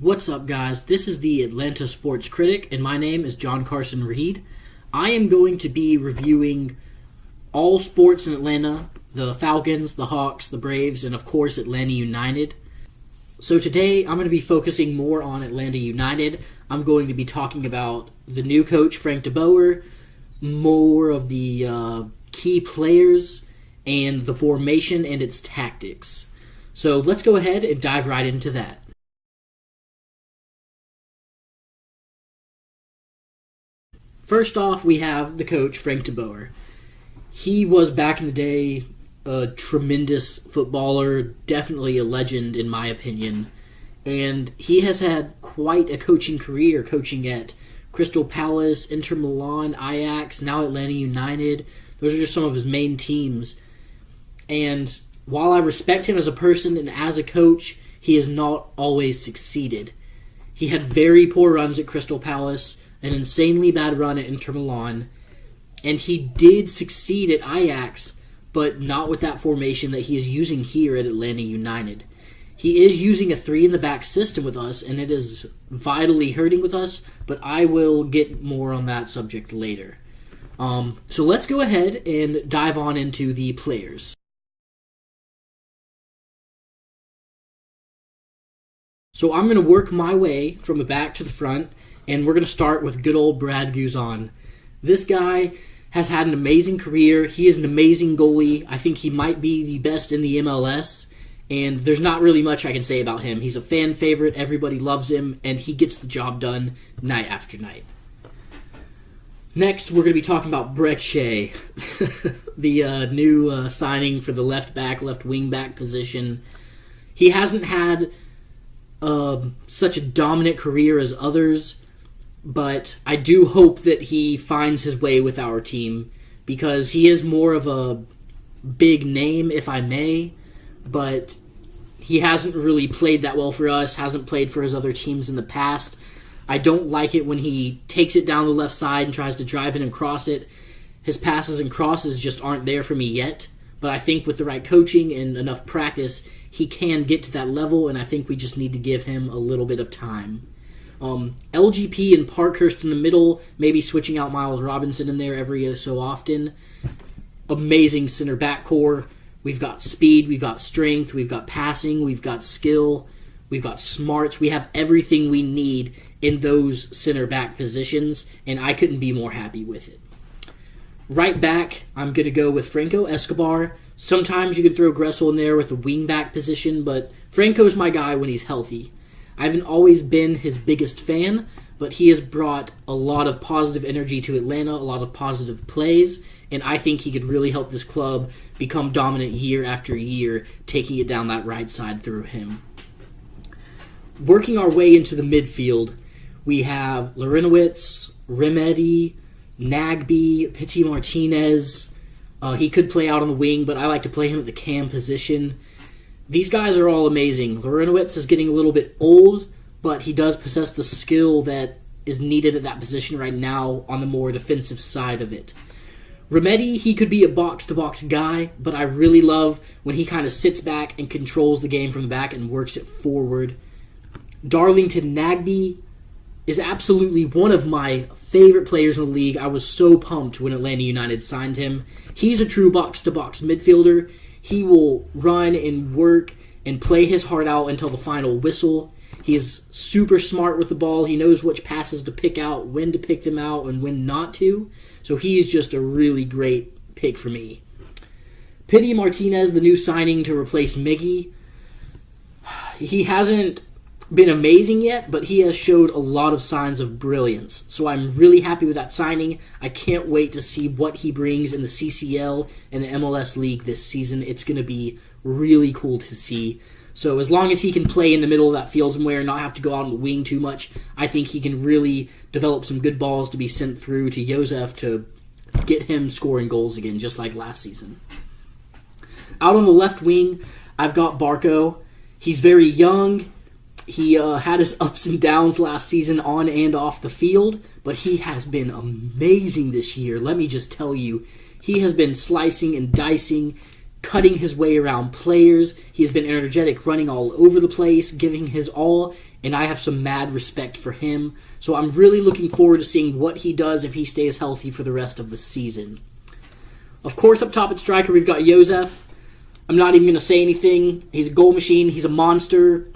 What's up, guys? This is the Atlanta Sports Critic, and my name is John Carson Reed. I am going to be reviewing all sports in Atlanta, the Falcons, the Hawks, the Braves, and of course Atlanta United. So today I'm going to be focusing more on Atlanta United. I'm going to be talking about the new coach, Frank DeBoer, more of the key players, and the formation and its tactics. So let's go ahead and dive right into that. First off, we have the coach, Frank DeBoer. He was, back in the day, a tremendous footballer, definitely a legend in my opinion. And he has had quite a coaching career, coaching at Crystal Palace, Inter Milan, Ajax, now Atlanta United. Those are just some of his main teams. And while I respect him as a person and as a coach, he has not always succeeded. He had very poor runs at Crystal Palace, an insanely bad run at Inter Milan, and he did succeed at Ajax, but not with that formation that he is using here at Atlanta United. He is using a three-in-the-back system with us, and it is vitally hurting with us, but I will get more on that subject later. So let's go ahead and dive on into the players. So I'm going to work my way from the back to the front, and we're going to start with good old Brad Guzan. This guy has had an amazing career. He is an amazing goalie. I think he might be the best in the MLS, and there's not really much I can say about him. He's a fan favorite. Everybody loves him, and he gets the job done night after night. Next, we're going to be talking about Brek Shea, the new signing for the left wing back position. He hasn't had such a dominant career as others, but I do hope that he finds his way with our team because he is more of a big name, if I may, but he hasn't really played that well for us, hasn't played for his other teams in the past. I don't like it when he takes it down the left side and tries to drive in and cross it. His passes and crosses just aren't there for me yet, but I think with the right coaching and enough practice, he can get to that level, and I think we just need to give him a little bit of time. LGP and Parkhurst in the middle, maybe switching out Miles Robinson in there every so often. Amazing center back core. We've got speed, we've got strength, we've got passing, we've got skill, we've got smarts. We have everything we need in those center back positions, and I couldn't be more happy with it. Right back, I'm going to go with Franco Escobar. Sometimes you can throw Gressel in there with the wing back position, but Franco's my guy when he's healthy. I haven't always been his biggest fan, but he has brought a lot of positive energy to Atlanta, a lot of positive plays, and I think he could really help this club become dominant year after year, taking it down that right side through him. Working our way into the midfield, we have Larentowicz, Remedi, Nagbe, Pity Martinez. He could play out on the wing, but I like to play him at the cam position. These guys are all amazing. Larentowicz is getting a little bit old, but he does possess the skill that is needed at that position right now on the more defensive side of it. Remedi, he could be a box-to-box guy, but I really love when he kind of sits back and controls the game from the back and works it forward. Darlington Nagbe is absolutely one of my favorite players in the league. I was so pumped when Atlanta United signed him. He's a true box-to-box midfielder. He will run and work and play his heart out until the final whistle. He is super smart with the ball. He knows which passes to pick out, when to pick them out, and when not to. So he's just a really great pick for me. Pity Martinez, the new signing to replace Miggy. He hasn't been amazing yet, but he has showed a lot of signs of brilliance. So I'm really happy with that signing. I can't wait to see what he brings in the CCL and the MLS League this season. It's going to be really cool to see. So as long as he can play in the middle of that field somewhere and not have to go out on the wing too much, I think he can really develop some good balls to be sent through to Josef to get him scoring goals again, just like last season. Out on the left wing, I've got Barco. He's very young. He had his ups and downs last season on and off the field, but he has been amazing this year. Let me just tell you, he has been slicing and dicing, cutting his way around players. He has been energetic, running all over the place, giving his all, and I have some mad respect for him. So I'm really looking forward to seeing what he does if he stays healthy for the rest of the season. Of course, up top at striker, we've got Josef. I'm not even going to say anything. He's a goal machine. He's a monster.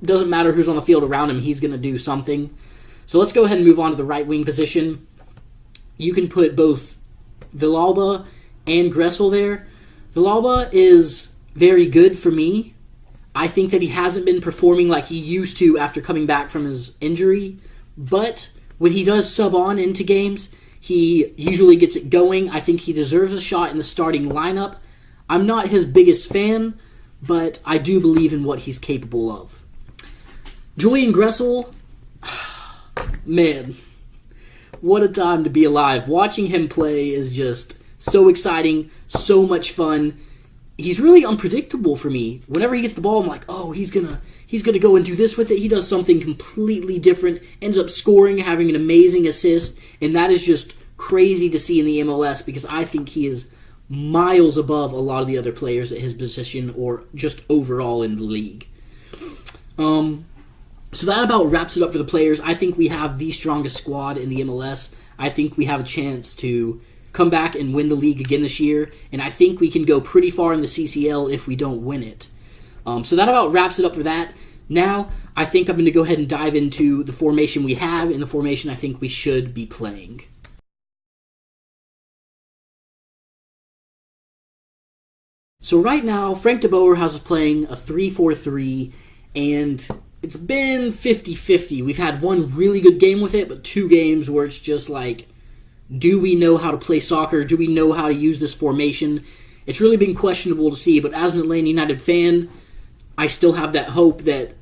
Doesn't matter who's on the field around him. He's going to do something. So let's go ahead and move on to the right wing position. You can put both Villalba and Gressel there. Villalba is very good for me. I think that he hasn't been performing like he used to after coming back from his injury. But when he does sub on into games, he usually gets it going. I think he deserves a shot in the starting lineup. I'm not his biggest fan, but I do believe in what he's capable of. Julian Gressel, man, what a time to be alive. Watching him play is just so exciting, so much fun. He's really unpredictable for me. Whenever he gets the ball, I'm like, oh, he's gonna go and do this with it. He does something completely different, ends up scoring, having an amazing assist, and that is just crazy to see in the MLS because I think he is miles above a lot of the other players at his position or just overall in the league. So that about wraps it up for the players. I think we have the strongest squad in the MLS. I think we have a chance to come back and win the league again this year, and I think we can go pretty far in the CCL if we don't win it. So that about wraps it up for that. Now, I think I'm going to go ahead and dive into the formation we have and the formation I think we should be playing. So right now, Frank de Boer has us playing a 3-4-3, and it's been 50-50. We've had one really good game with it, but 2 games where it's just like, do we know how to play soccer? Do we know how to use this formation? It's really been questionable to see, but as an Atlanta United fan, I still have that hope that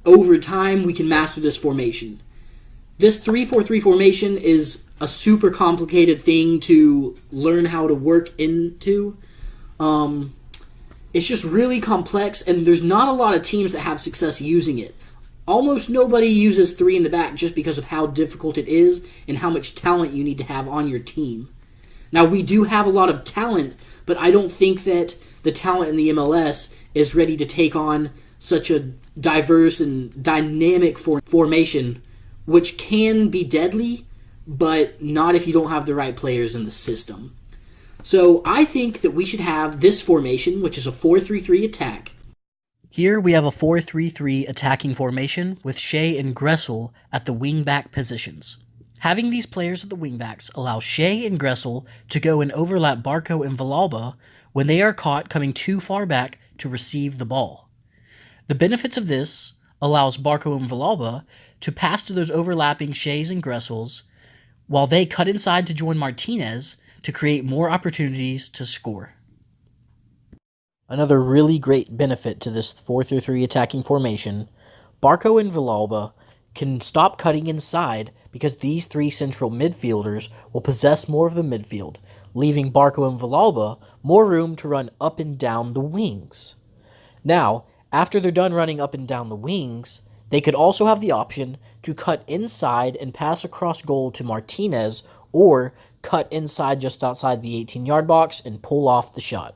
over time we can master this formation. This 3-4-3 formation is a super complicated thing to learn how to work into. It's just really complex, and there's not a lot of teams that have success using it. Almost nobody uses 3 in the back just because of how difficult it is and how much talent you need to have on your team. Now, we do have a lot of talent, but I don't think that the talent in the MLS is ready to take on such a diverse and dynamic formation, which can be deadly, but not if you don't have the right players in the system. So I think that we should have this formation, which is a 4-3-3 attack. Here we have a 4-3-3 attacking formation with Shea and Gressel at the wingback positions. Having these players at the wingbacks allows Shea and Gressel to go and overlap Barco and Villalba when they are caught coming too far back to receive the ball. The benefits of this allows Barco and Villalba to pass to those overlapping Sheas and Gressels while they cut inside to join Martinez to create more opportunities to score. Another really great benefit to this 4-3-3 attacking formation, Barco and Villalba can stop cutting inside because these 3 central midfielders will possess more of the midfield, leaving Barco and Villalba more room to run up and down the wings. Now, after they're done running up and down the wings, they could also have the option to cut inside and pass across goal to Martinez or cut inside just outside the 18-yard box and pull off the shot.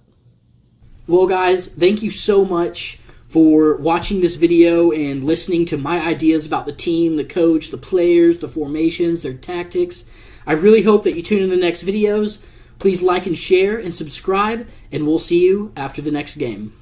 Well, guys, thank you so much for watching this video and listening to my ideas about the team, the coach, the players, the formations, their tactics. I really hope that you tune in the next videos. Please like and share and subscribe, and we'll see you after the next game.